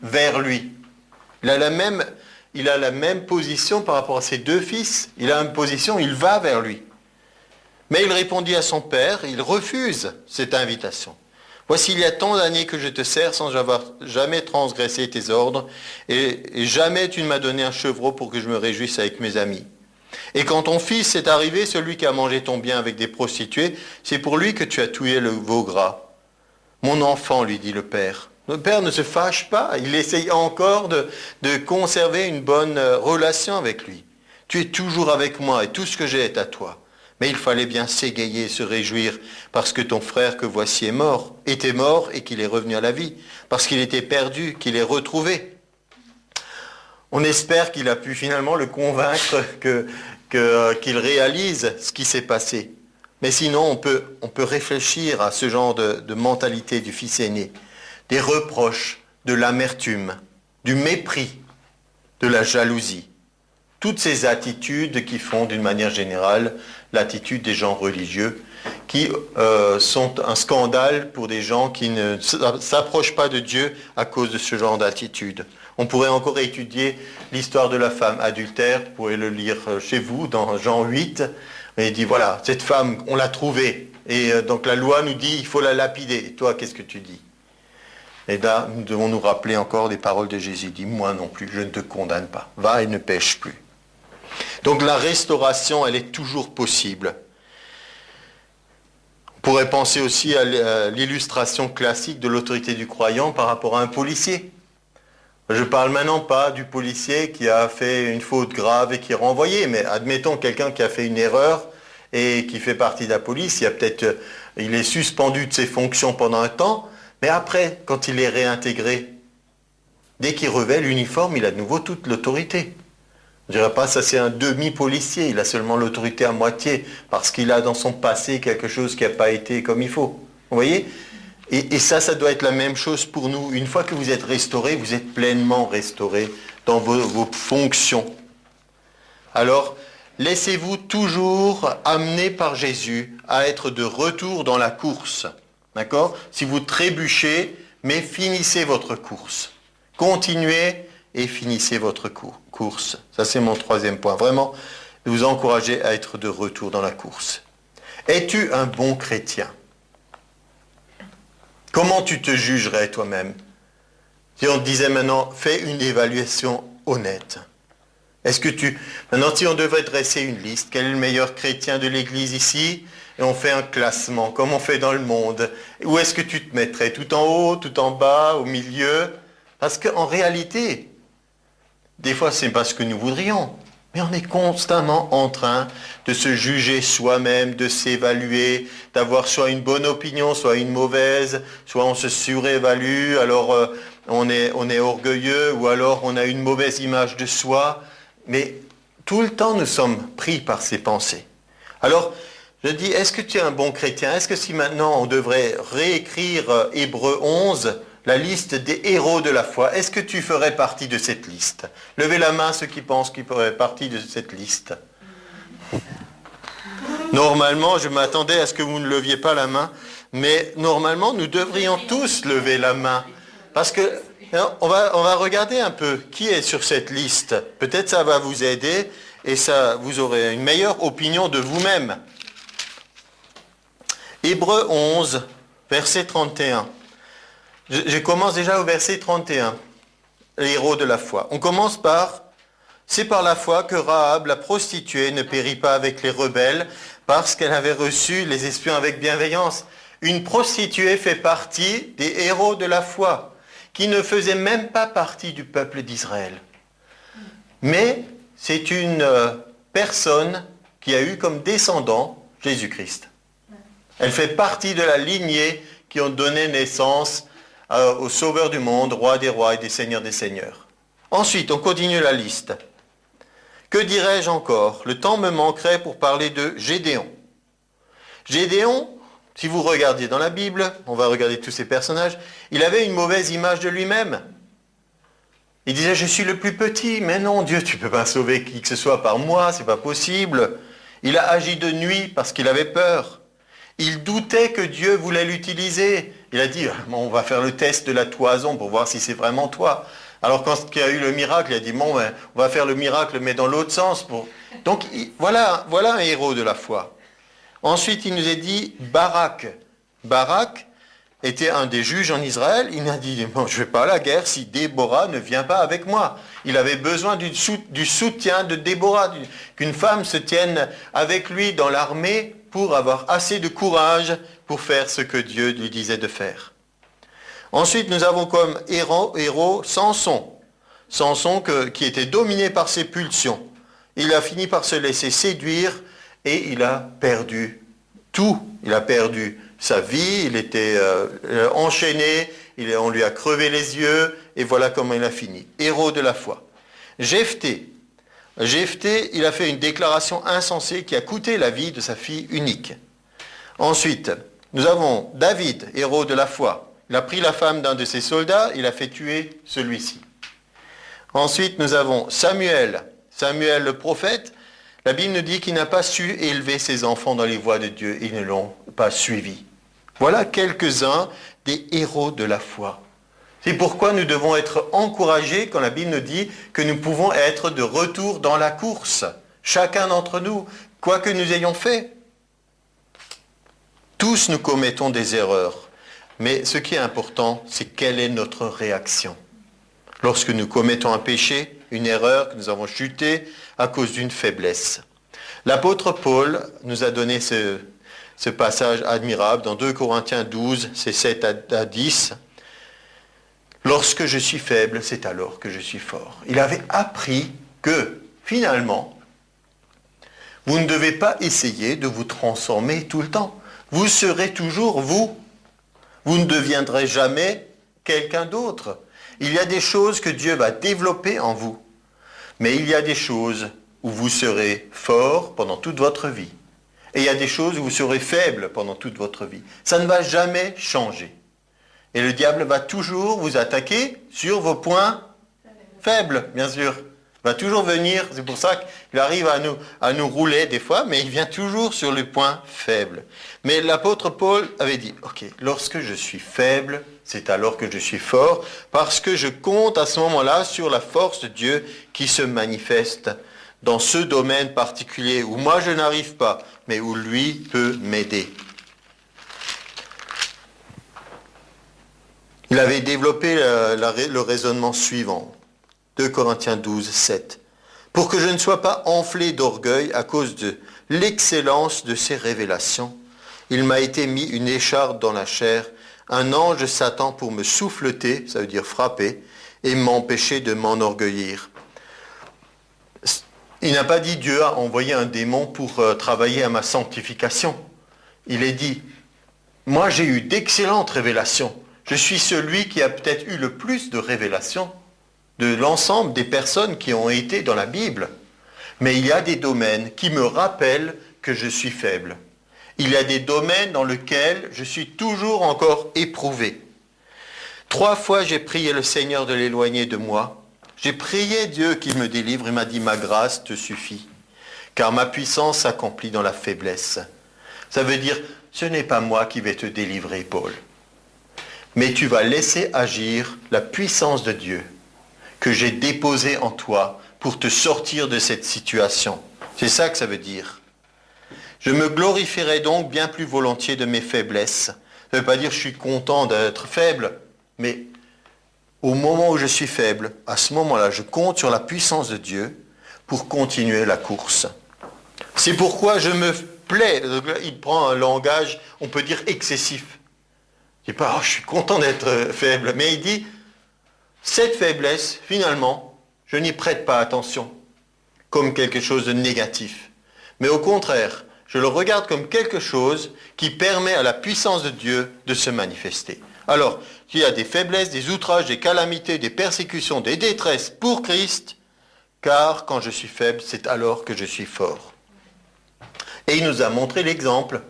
vers lui. Il a la même position par rapport à ses deux fils. Il a une position, il va vers lui. Mais il répondit à son père, il refuse cette invitation. Voici, il y a tant d'années que je te sers sans avoir jamais transgressé tes ordres, et jamais tu ne m'as donné un chevreau pour que je me réjouisse avec mes amis. Et quand ton fils est arrivé, celui qui a mangé ton bien avec des prostituées, c'est pour lui que tu as tué le veau gras. Mon enfant, lui dit le père. Le père ne se fâche pas, il essaye encore de conserver une bonne relation avec lui. Tu es toujours avec moi et tout ce que j'ai est à toi. Mais il fallait bien s'égayer et se réjouir parce que ton frère que voici était mort et qu'il est revenu à la vie, parce qu'il était perdu, qu'il est retrouvé. On espère qu'il a pu finalement le convaincre qu'il réalise ce qui s'est passé. Mais sinon, on peut réfléchir à ce genre de mentalité du fils aîné. Des reproches, de l'amertume, du mépris, de la jalousie. Toutes ces attitudes qui font d'une manière générale l'attitude des gens religieux, qui sont un scandale pour des gens qui ne s'approchent pas de Dieu à cause de ce genre d'attitude. On pourrait encore étudier l'histoire de la femme adultère, vous pourrez le lire chez vous dans Jean 8, et il dit voilà, cette femme, on l'a trouvée, et donc la loi nous dit il faut la lapider. Et toi, qu'est-ce que tu dis? Et là, nous devons nous rappeler encore des paroles de Jésus. Il dit, moi non plus, je ne te condamne pas. Va et ne pêche plus. Donc la restauration, elle est toujours possible. On pourrait penser aussi à l'illustration classique de l'autorité du croyant par rapport à un policier. Je ne parle maintenant pas du policier qui a fait une faute grave et qui est renvoyé, mais admettons quelqu'un qui a fait une erreur et qui fait partie de la police, il est suspendu de ses fonctions pendant un temps, mais après, quand il est réintégré, dès qu'il revêt l'uniforme, il a de nouveau toute l'autorité. Je ne dirais pas ça c'est un demi-policier, il a seulement l'autorité à moitié, parce qu'il a dans son passé quelque chose qui n'a pas été comme il faut. Vous voyez ? Et ça doit être la même chose pour nous. Une fois que vous êtes restauré, vous êtes pleinement restauré dans vos fonctions. Alors, laissez-vous toujours amener par Jésus à être de retour dans la course. D'accord ? Si vous trébuchez, mais finissez votre course. Continuez et finissez votre course. Ça, c'est mon troisième point. Vraiment, vous encourager à être de retour dans la course. Es-tu un bon chrétien ? Comment tu te jugerais toi-même? Si on te disait maintenant, fais une évaluation honnête. Maintenant, si on devrait dresser une liste, quel est le meilleur chrétien de l'Église ici? Et on fait un classement, comme on fait dans le monde. Où est-ce que tu te mettrais? Tout en haut, tout en bas, au milieu? Parce qu'en réalité, des fois, c'est pas ce que nous voudrions. Mais on est constamment en train de se juger soi-même, de s'évaluer, d'avoir soit une bonne opinion, soit une mauvaise, soit on se surévalue, alors on est orgueilleux, ou alors on a une mauvaise image de soi. Mais tout le temps, nous sommes pris par ces pensées. Alors, je dis, est-ce que tu es un bon chrétien? Est-ce que si maintenant on devrait réécrire Hébreux 11, la liste des héros de la foi, est-ce que tu ferais partie de cette liste? Levez la main ceux qui pensent qu'ils feraient partie de cette liste. Normalement, je m'attendais à ce que vous ne leviez pas la main, mais normalement, nous devrions tous lever la main. Parce que Alors, on va regarder un peu qui est sur cette liste. Peut-être ça va vous aider et ça, vous aurez une meilleure opinion de vous-même. Hébreux 11, verset 31. Je commence déjà au verset 31, les héros de la foi. On commence par « C'est par la foi que Rahab, la prostituée, ne périt pas avec les rebelles, parce qu'elle avait reçu les espions avec bienveillance. » Une prostituée fait partie des héros de la foi, qui ne faisaient même pas partie du peuple d'Israël. Mais c'est une personne qui a eu comme descendant Jésus-Christ. Elle fait partie de la lignée qui ont donné naissance au Sauveur du monde, Roi des rois et des seigneurs des seigneurs. Ensuite, on continue la liste. Que dirais-je encore? Le temps me manquerait pour parler de Gédéon. Gédéon, si vous regardiez dans la Bible, on va regarder tous ces personnages, il avait une mauvaise image de lui-même. Il disait, je suis le plus petit, mais non, Dieu, tu ne peux pas sauver qui que ce soit par moi, c'est pas possible. Il a agi de nuit parce qu'il avait peur. Il doutait que Dieu voulait l'utiliser. Il a dit, bon, on va faire le test de la toison pour voir si c'est vraiment toi. Alors quand il y a eu le miracle, il a dit, bon, ben, on va faire le miracle, mais dans l'autre sens. Donc voilà un héros de la foi. Ensuite, il nous est dit Barak. Barak était un des juges en Israël. Il a dit, bon, je ne vais pas à la guerre si Déborah ne vient pas avec moi. Il avait besoin du soutien de Déborah, qu'une femme se tienne avec lui dans l'armée pour avoir assez de courage pour faire ce que Dieu lui disait de faire. Ensuite, nous avons comme héros Samson. Samson qui était dominé par ses pulsions. Il a fini par se laisser séduire et il a perdu tout. Il a perdu sa vie, il était enchaîné, on lui a crevé les yeux, et voilà comment il a fini. Héros de la foi. Jephthé, il a fait une déclaration insensée qui a coûté la vie de sa fille unique. Ensuite, nous avons David, héros de la foi. Il a pris la femme d'un de ses soldats, il a fait tuer celui-ci. Ensuite, nous avons Samuel le prophète. La Bible nous dit qu'il n'a pas su élever ses enfants dans les voies de Dieu. Ils ne l'ont pas suivi. Voilà quelques-uns des héros de la foi. C'est pourquoi nous devons être encouragés quand la Bible nous dit que nous pouvons être de retour dans la course. Chacun d'entre nous, quoi que nous ayons fait. Tous nous commettons des erreurs. Mais ce qui est important, c'est quelle est notre réaction. Lorsque nous commettons un péché, une erreur, que nous avons chuté à cause d'une faiblesse. L'apôtre Paul nous a donné ce passage admirable dans 2 Corinthiens 12, c'est 7 à 10. Lorsque je suis faible, c'est alors que je suis fort. Il avait appris que, finalement, vous ne devez pas essayer de vous transformer tout le temps. Vous serez toujours vous. Vous ne deviendrez jamais quelqu'un d'autre. Il y a des choses que Dieu va développer en vous. Mais il y a des choses où vous serez fort pendant toute votre vie. Et il y a des choses où vous serez faible pendant toute votre vie. Ça ne va jamais changer. Et le diable va toujours vous attaquer sur vos points faibles, bien sûr. Il va toujours venir, c'est pour ça qu'il arrive à nous rouler des fois, mais il vient toujours sur le point faible. Mais l'apôtre Paul avait dit, ok, lorsque je suis faible, c'est alors que je suis fort, parce que je compte à ce moment-là sur la force de Dieu qui se manifeste dans ce domaine particulier où moi je n'arrive pas, mais où lui peut m'aider. Il avait développé le raisonnement suivant. 2 Corinthiens 12, 7. Pour que je ne sois pas enflé d'orgueil à cause de l'excellence de ces révélations, il m'a été mis une écharpe dans la chair, un ange Satan pour me souffleter, ça veut dire frapper, et m'empêcher de m'enorgueillir. Il n'a pas dit Dieu a envoyé un démon pour travailler à ma sanctification. Il est dit, moi j'ai eu d'excellentes révélations. Je suis celui qui a peut-être eu le plus de révélations de l'ensemble des personnes qui ont été dans la Bible. Mais il y a des domaines qui me rappellent que je suis faible. Il y a des domaines dans lesquels je suis toujours encore éprouvé. 3 fois j'ai prié le Seigneur de l'éloigner de moi. J'ai prié Dieu qu'il me délivre. Il m'a dit, ma grâce te suffit, car ma puissance s'accomplit dans la faiblesse. Ça veut dire, ce n'est pas moi qui vais te délivrer, Paul. mais tu vas laisser agir la puissance de Dieu que j'ai déposée en toi pour te sortir de cette situation. C'est ça que ça veut dire. Je me glorifierai donc bien plus volontiers de mes faiblesses. Ça ne veut pas dire que je suis content d'être faible, mais au moment où je suis faible, à ce moment-là, je compte sur la puissance de Dieu pour continuer la course. C'est pourquoi je me plais. Il prend un langage, on peut dire, excessif. Il ne dit pas, oh, je suis content d'être faible, mais il dit, cette faiblesse, finalement, je n'y prête pas attention, comme quelque chose de négatif. Mais au contraire, je le regarde comme quelque chose qui permet à la puissance de Dieu de se manifester. Alors, il y a des faiblesses, des outrages, des calamités, des persécutions, des détresses pour Christ, car quand je suis faible, c'est alors que je suis fort. Et il nous a montré l'exemple.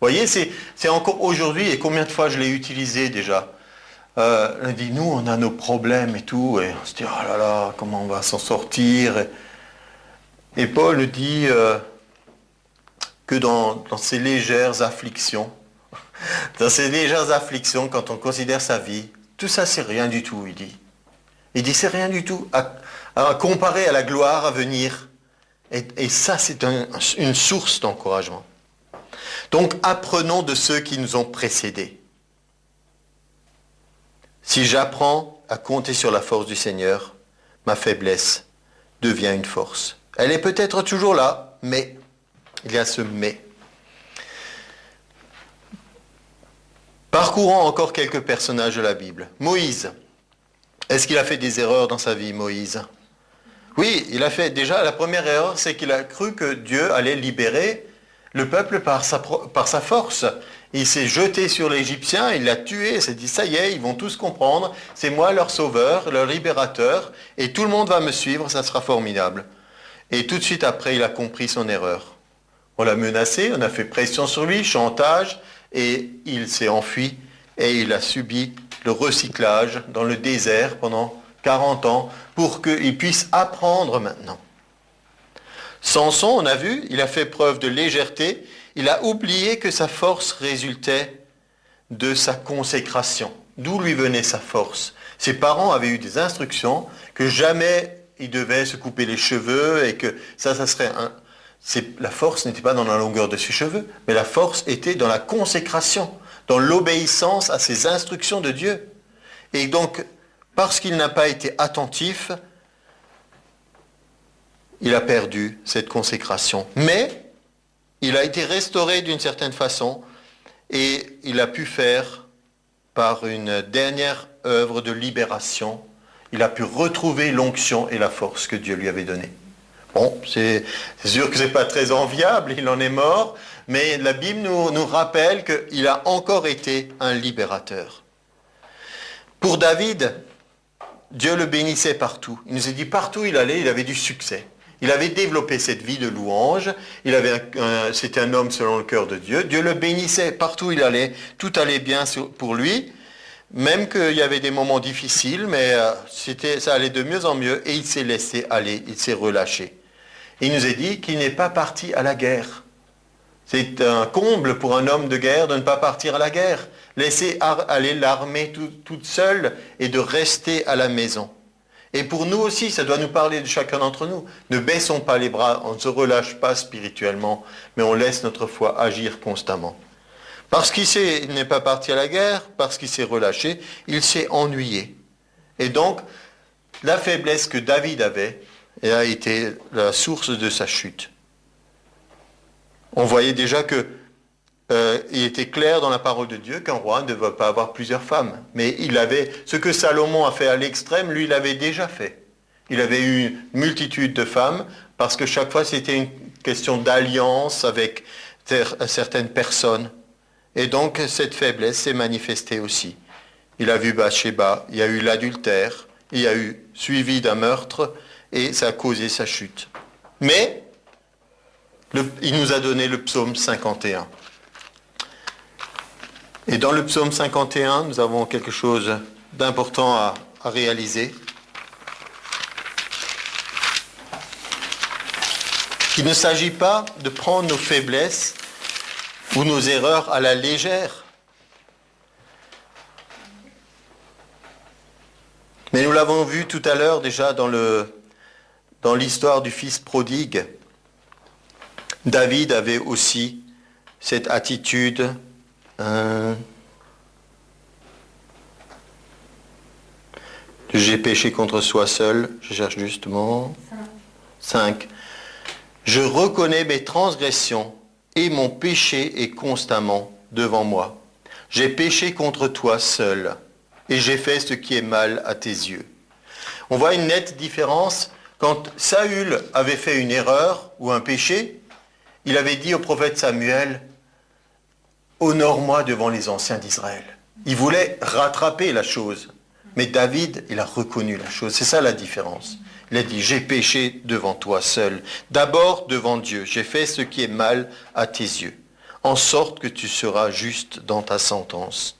Vous voyez, c'est encore aujourd'hui, et combien de fois je l'ai utilisé déjà. On dit, nous, on a nos problèmes et tout, et on se dit, oh là là, comment on va s'en sortir. Et Paul dit que dans ces légères afflictions, quand on considère sa vie, tout ça, c'est rien du tout, il dit. Il dit, c'est rien du tout, à comparer à la gloire à venir. Et ça, c'est une source d'encouragement. Donc, apprenons de ceux qui nous ont précédés. Si j'apprends à compter sur la force du Seigneur, ma faiblesse devient une force. Elle est peut-être toujours là, mais il y a ce mais. Parcourons encore quelques personnages de la Bible. Moïse. Est-ce qu'il a fait des erreurs dans sa vie, Moïse ? Oui, il a fait. Déjà, la première erreur, c'est qu'il a cru que Dieu allait libérer le peuple par sa force. Il s'est jeté sur l'Égyptien, il l'a tué, il s'est dit, ça y est, ils vont tous comprendre, c'est moi leur sauveur, leur libérateur, et tout le monde va me suivre, ça sera formidable. Et tout de suite après, il a compris son erreur. On l'a menacé, on a fait pression sur lui, chantage, et il s'est enfui, et il a subi le recyclage dans le désert pendant 40 ans, pour qu'il puisse apprendre maintenant. Samson, on a vu, il a fait preuve de légèreté, il a oublié que sa force résultait de sa consécration. D'où lui venait sa force? Ses parents avaient eu des instructions que jamais il devait se couper les cheveux et que ça serait la force n'était pas dans la longueur de ses cheveux, mais la force était dans la consécration, dans l'obéissance à ses instructions de Dieu. Et donc, parce qu'il n'a pas été attentif, il a perdu cette consécration. Mais il a été restauré d'une certaine façon et il a pu faire, par une dernière œuvre de libération, il a pu retrouver l'onction et la force que Dieu lui avait donnée. Bon, c'est sûr que ce n'est pas très enviable, il en est mort, mais la Bible nous rappelle qu'il a encore été un libérateur. Pour David, Dieu le bénissait partout. Il nous a dit partout où il allait, il avait du succès. Il avait développé cette vie de louange. C'était un homme selon le cœur de Dieu. Dieu le bénissait partout où il allait. Tout allait bien pour lui. Même qu'il y avait des moments difficiles, mais ça allait de mieux en mieux. Et il s'est laissé aller, il s'est relâché. Et il nous a dit qu'il n'est pas parti à la guerre. C'est un comble pour un homme de guerre de ne pas partir à la guerre. Laisser aller l'armée toute seule et de rester à la maison. Et pour nous aussi, ça doit nous parler de chacun d'entre nous. Ne baissons pas les bras, on ne se relâche pas spirituellement, mais on laisse notre foi agir constamment. Parce qu'il n'est pas parti à la guerre, parce qu'il s'est relâché, il s'est ennuyé. Et donc, la faiblesse que David avait a été la source de sa chute. On voyait déjà que il était clair dans la parole de Dieu qu'un roi ne devait pas avoir plusieurs femmes. Mais ce que Salomon a fait à l'extrême, lui, il l'avait déjà fait. Il avait eu une multitude de femmes, parce que chaque fois, c'était une question d'alliance avec certaines personnes. Et donc, cette faiblesse s'est manifestée aussi. Il a vu Bathsheba, il y a eu l'adultère, il y a eu suivi d'un meurtre, et ça a causé sa chute. Mais, il nous a donné le psaume 51. Et dans le psaume 51, nous avons quelque chose d'important à réaliser. Il ne s'agit pas de prendre nos faiblesses ou nos erreurs à la légère. Mais nous l'avons vu tout à l'heure déjà dans l'histoire du fils prodigue. David avait aussi cette attitude. J'ai péché contre soi seul. Je cherche justement. 5. Je reconnais mes transgressions et mon péché est constamment devant moi. J'ai péché contre toi seul et j'ai fait ce qui est mal à tes yeux. On voit une nette différence. Quand Saül avait fait une erreur ou un péché, il avait dit au prophète Samuel, « Honore-moi devant les anciens d'Israël ». Il voulait rattraper la chose. Mais David, il a reconnu la chose. C'est ça la différence. Il a dit, j'ai péché devant toi seul. D'abord devant Dieu, j'ai fait ce qui est mal à tes yeux, en sorte que tu seras juste dans ta sentence.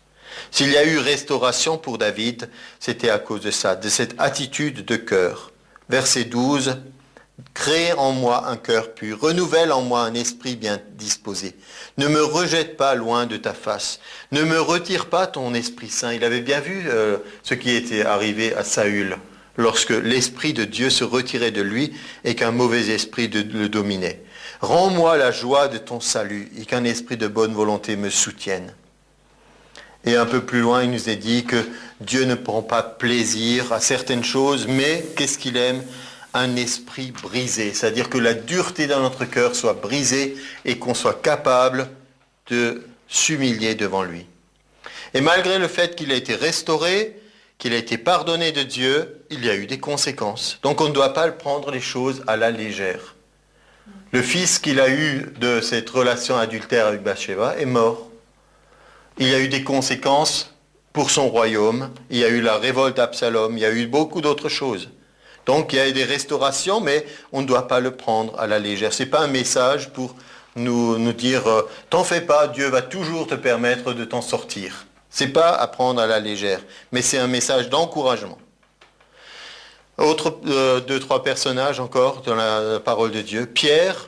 S'il y a eu restauration pour David, c'était à cause de ça, de cette attitude de cœur. Verset 12, crée en moi un cœur pur, renouvelle en moi un esprit bien disposé. Ne me rejette pas loin de ta face, ne me retire pas ton Esprit Saint. Il avait bien vu ce qui était arrivé à Saül, lorsque l'Esprit de Dieu se retirait de lui et qu'un mauvais esprit le dominait. Rends-moi la joie de ton salut et qu'un esprit de bonne volonté me soutienne. Et un peu plus loin, il nous est dit que Dieu ne prend pas plaisir à certaines choses, mais qu'est-ce qu'il aime ? Un esprit brisé, c'est-à-dire que la dureté dans notre cœur soit brisée et qu'on soit capable de s'humilier devant lui. Et malgré le fait qu'il a été restauré, qu'il a été pardonné de Dieu, il y a eu des conséquences. Donc on ne doit pas prendre les choses à la légère. Le fils qu'il a eu de cette relation adultère avec Bathsheba est mort. Il y a eu des conséquences pour son royaume, il y a eu la révolte d'Absalom, il y a eu beaucoup d'autres choses. Donc il y a des restaurations, mais on ne doit pas le prendre à la légère. Ce n'est pas un message pour nous dire « T'en fais pas, Dieu va toujours te permettre de t'en sortir ». Ce n'est pas à prendre à la légère, mais c'est un message d'encouragement. Autre 2-3 personnages encore dans la parole de Dieu. Pierre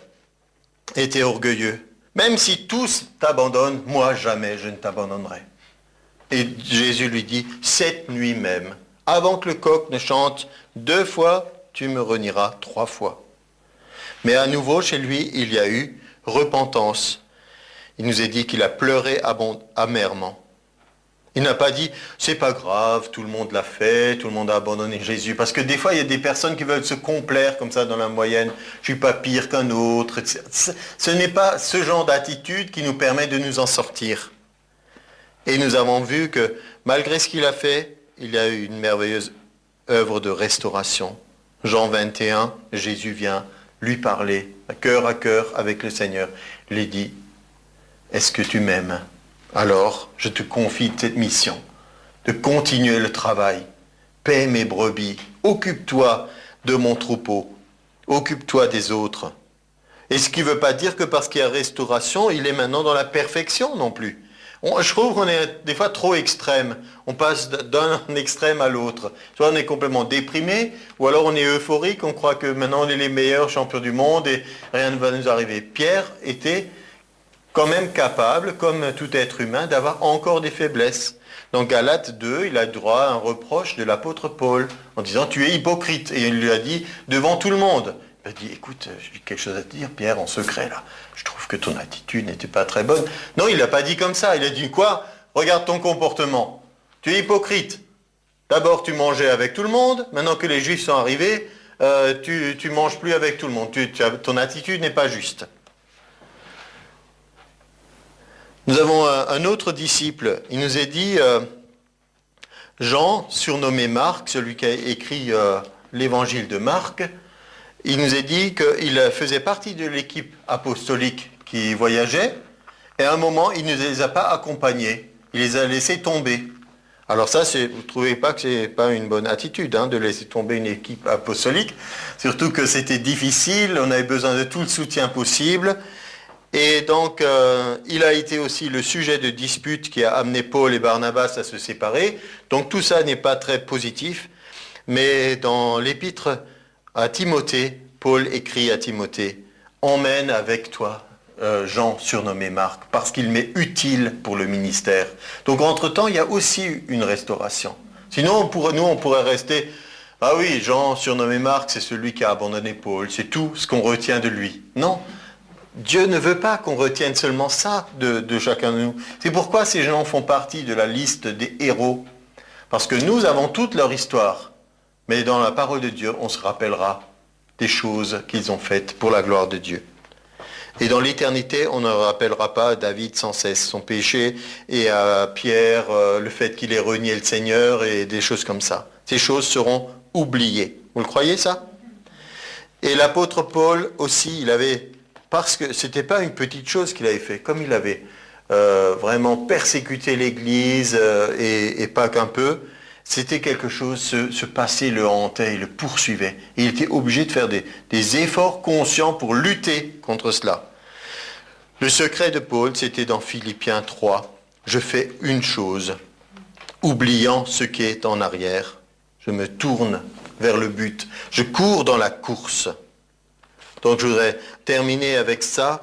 était orgueilleux. Même si tous t'abandonnent, moi jamais je ne t'abandonnerai. Et Jésus lui dit, cette nuit même, avant que le coq ne chante 2 fois, tu me renieras 3 fois. Mais à nouveau, chez lui, il y a eu repentance. Il nous est dit qu'il a pleuré amèrement. Il n'a pas dit, c'est pas grave, tout le monde l'a fait, tout le monde a abandonné Jésus. Parce que des fois, il y a des personnes qui veulent se complaire comme ça dans la moyenne. Je suis pas pire qu'un autre. Ce n'est pas ce genre d'attitude qui nous permet de nous en sortir. Et nous avons vu que malgré ce qu'il a fait, il y a eu une merveilleuse œuvre de restauration. Jean 21, Jésus vient lui parler à cœur avec le Seigneur. Il lui dit, est-ce que tu m'aimes ? Alors, je te confie cette mission, de continuer le travail. Paie mes brebis, occupe-toi de mon troupeau, occupe-toi des autres. Et ce qui ne veut pas dire que parce qu'il y a restauration, il est maintenant dans la perfection non plus. Je trouve qu'on est des fois trop extrême. On passe d'un extrême à l'autre. Soit on est complètement déprimé, ou alors on est euphorique, on croit que maintenant on est les meilleurs champions du monde et rien ne va nous arriver. Pierre était quand même capable, comme tout être humain, d'avoir encore des faiblesses. Dans Galates 2, il a droit à un reproche de l'apôtre Paul, en disant « tu es hypocrite ». Et il lui a dit devant tout le monde. Il a dit « écoute, j'ai quelque chose à te dire, Pierre, en secret là. Je trouve que ton attitude n'était pas très bonne ». Non, il ne l'a pas dit comme ça. Il a dit quoi ? Regarde ton comportement. Tu es hypocrite. D'abord, tu mangeais avec tout le monde. Maintenant que les Juifs sont arrivés, tu ne manges plus avec tout le monde. Ton attitude n'est pas juste. Nous avons un autre disciple, il nous est dit, Jean, surnommé Marc, celui qui a écrit l'évangile de Marc, il nous est dit qu'il faisait partie de l'équipe apostolique qui voyageait, et à un moment, il ne les a pas accompagnés, il les a laissés tomber. Alors ça, vous ne trouvez pas que ce n'est pas une bonne attitude de laisser tomber une équipe apostolique, surtout que c'était difficile, on avait besoin de tout le soutien possible. Et donc, il a été aussi le sujet de dispute qui a amené Paul et Barnabas à se séparer. Donc tout ça n'est pas très positif. Mais dans l'épître à Timothée, Paul écrit à Timothée, « Emmène avec toi Jean, surnommé Marc, parce qu'il m'est utile pour le ministère. » Donc entre-temps, il y a aussi une restauration. Sinon, nous, on pourrait rester, ah oui, Jean, surnommé Marc, c'est celui qui a abandonné Paul, c'est tout ce qu'on retient de lui. Non, Dieu ne veut pas qu'on retienne seulement ça de chacun de nous. C'est pourquoi ces gens font partie de la liste des héros. Parce que nous avons toute leur histoire. Mais dans la parole de Dieu, on se rappellera des choses qu'ils ont faites pour la gloire de Dieu. Et dans l'éternité, on ne rappellera pas à David sans cesse son péché et à Pierre le fait qu'il ait renié le Seigneur et des choses comme ça. Ces choses seront oubliées. Vous le croyez ça? Et l'apôtre Paul aussi, parce que ce n'était pas une petite chose qu'il avait fait, comme il avait vraiment persécuté l'Église et pas qu'un peu, c'était quelque chose, ce passé le hantait, il le poursuivait. Et il était obligé de faire des efforts conscients pour lutter contre cela. Le secret de Paul, c'était dans Philippiens 3. Je fais une chose, oubliant ce qui est en arrière, je me tourne vers le but. Je cours dans la course. Donc je voudrais terminer avec ça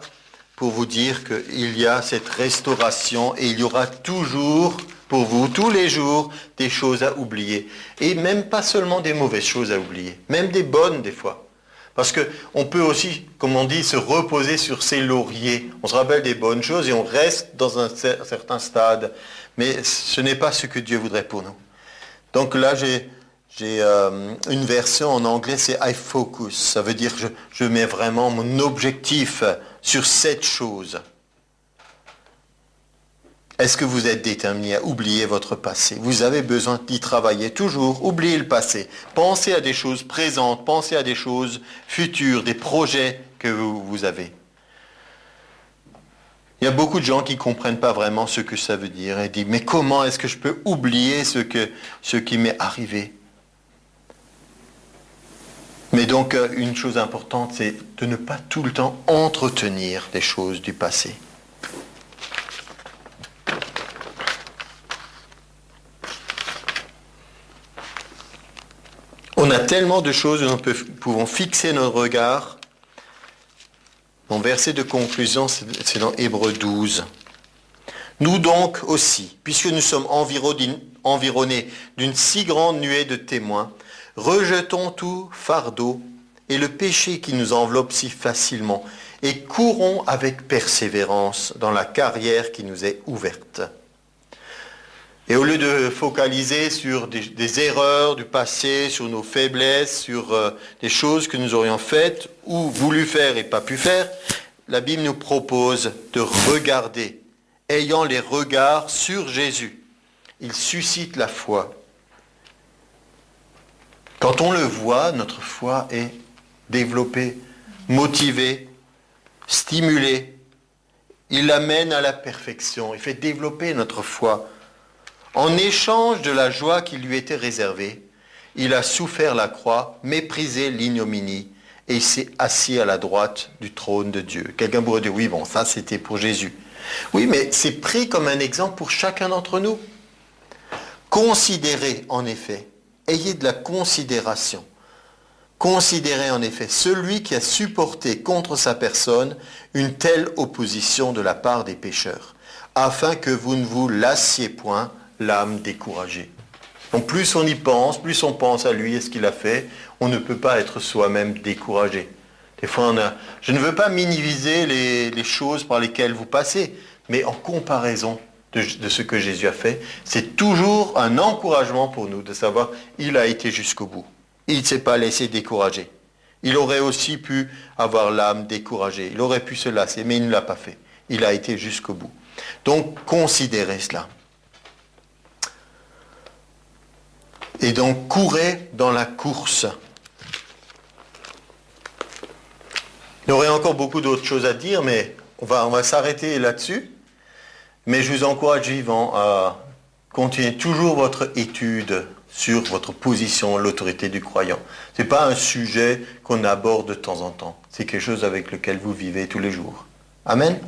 pour vous dire qu'il y a cette restauration et il y aura toujours pour vous, tous les jours, des choses à oublier. Et même pas seulement des mauvaises choses à oublier, même des bonnes des fois. Parce qu'on peut aussi, comme on dit, se reposer sur ses lauriers. On se rappelle des bonnes choses et on reste dans un certain stade. Mais ce n'est pas ce que Dieu voudrait pour nous. Donc là, j'ai une version en anglais, c'est I focus. Ça veut dire que je mets vraiment mon objectif sur cette chose. Est-ce que vous êtes déterminé à oublier votre passé? Vous avez besoin d'y travailler toujours. Oubliez le passé. Pensez à des choses présentes, pensez à des choses futures, des projets que vous avez. Il y a beaucoup de gens qui ne comprennent pas vraiment ce que ça veut dire et disent, mais comment est-ce que je peux oublier ce qui m'est arrivé? Mais donc, une chose importante, c'est de ne pas tout le temps entretenir des choses du passé. On a tellement de choses où nous pouvons fixer notre regard. Mon verset de conclusion, c'est dans Hébreux 12. Nous donc aussi, puisque nous sommes environnés d'une si grande nuée de témoins, rejetons tout fardeau et le péché qui nous enveloppe si facilement et courons avec persévérance dans la carrière qui nous est ouverte. Et au lieu de focaliser sur des erreurs du passé, sur nos faiblesses, sur des choses que nous aurions faites ou voulu faire et pas pu faire, la Bible nous propose de regarder, ayant les regards sur Jésus. Il suscite la foi. Quand on le voit, notre foi est développée, motivée, stimulée. Il l'amène à la perfection, il fait développer notre foi. En échange de la joie qui lui était réservée, il a souffert la croix, méprisé l'ignominie, et il s'est assis à la droite du trône de Dieu. Quelqu'un pourrait dire, oui, bon, ça c'était pour Jésus. Oui, mais c'est pris comme un exemple pour chacun d'entre nous. Considérez en effet, ayez de la considération. Considérez en effet celui qui a supporté contre sa personne une telle opposition de la part des pécheurs, afin que vous ne vous lassiez point l'âme découragée. Donc plus on y pense, plus on pense à lui et ce qu'il a fait, on ne peut pas être soi-même découragé. Des fois, je ne veux pas minimiser les choses par lesquelles vous passez, mais en comparaison de ce que Jésus a fait, c'est toujours un encouragement pour nous de savoir qu'il a été jusqu'au bout. Il ne s'est pas laissé décourager. Il aurait aussi pu avoir l'âme découragée. Il aurait pu se lasser, mais il ne l'a pas fait. Il a été jusqu'au bout. Donc, considérez cela. Et donc, courez dans la course. Il y aurait encore beaucoup d'autres choses à dire, mais on va s'arrêter là-dessus. Mais je vous encourage vivant à continuer toujours votre étude sur votre position, l'autorité du croyant. Ce n'est pas un sujet qu'on aborde de temps en temps. C'est quelque chose avec lequel vous vivez tous les jours. Amen.